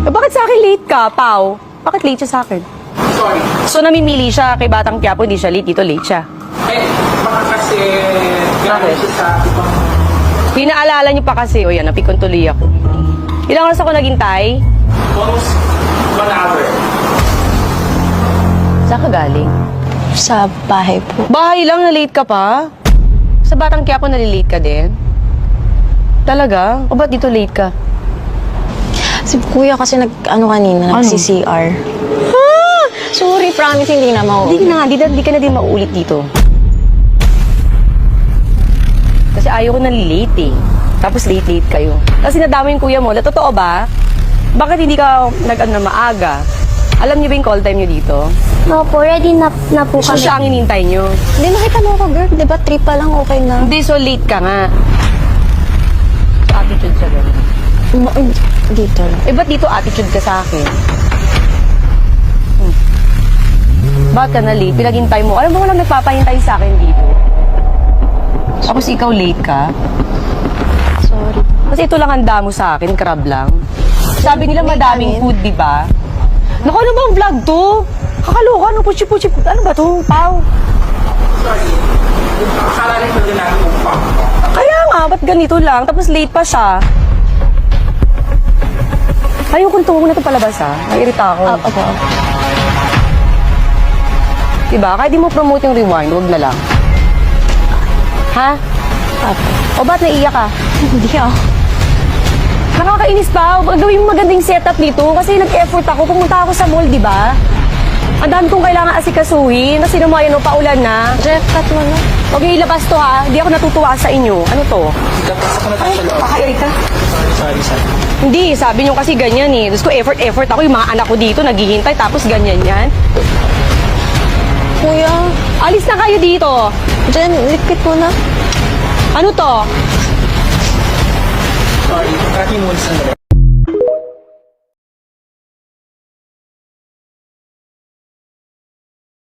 Bakit sa akin late ka, Pao? Bakit late siya sa akin? Sorry. So, namimili siya kay Batang Quiapo, hindi siya late. Dito late siya. Eh, baka kasi galing siya sa ibang... Pinaalala niyo pa kasi, o yan, napikon tuloy ako. Ilang oras ako naghintay? almost 1 hour. Saan ka galing? Sa bahay po. Bahay lang, na-late ka pa? Sa Batang Quiapo, nalilate ka din? Talaga? O ba't dito late ka? Si kuya kasi kanina, nagsi-CR. Sorry, promise, hindi na Hindi ka na din mauulit dito. Kasi ayaw ko nalilate eh. Tapos late kayo. Kasi nadama yung kuya mo. Totoo ba? Bakit hindi ka nag-ano na maaga? Alam niyo ba yung call time niyo dito? Opo, ready na po So kami. siya ang inintay niyo. Hindi, nakita mo ako, girl. Di ba, 3 pa lang, okay na. Hindi, so late ka nga. So attitude siya ganun. Dito lang. Eh, ba't dito attitude ka sa akin? Bakit ka na late? Pinaghintay mo. Alam mo, walang nagpapahintay sa akin dito. Tapos ikaw late ka? Sorry. Kasi ito lang ang damo sa akin, crab lang. Sabi nila madaming food, di ba? Naku, ano ba ang vlog to? Kakaloka, ano, puchi-puchi. Ano ba to, Pao? Sorry. Akala rin talaga namin kung pa. Kaya nga, ba't ganito lang? Tapos late pa siya. Ayokong tungo na ito palabas, ha? Nairita ako. Opo. Diba? Kahit di mo promote yung rewind, huwag na lang. Ha? O ba't naiyak ka? Hindi ako. Nakakainis pa. Gawin mo magandang setup dito kasi nag-effort ako. Pumunta ako sa mall, di ba? Ang dami kong kailangan asikasuhin. Kasi naman, paulan na. Jeff, cut mo na. Huwag niyo ilabas to, ha? Hindi ako natutuwa sa inyo. Ano to? Kapasok na tayo sa loob. Kakairita. Sorry. Hindi, sabi niyo kasi ganyan eh. Tapos ko effort ako. Yung mga anak ko dito naghihintay tapos ganyan yan. Kuya, Alis na kayo dito. Jen, likpit mo na. Ano to? Sorry. Tracking mo sa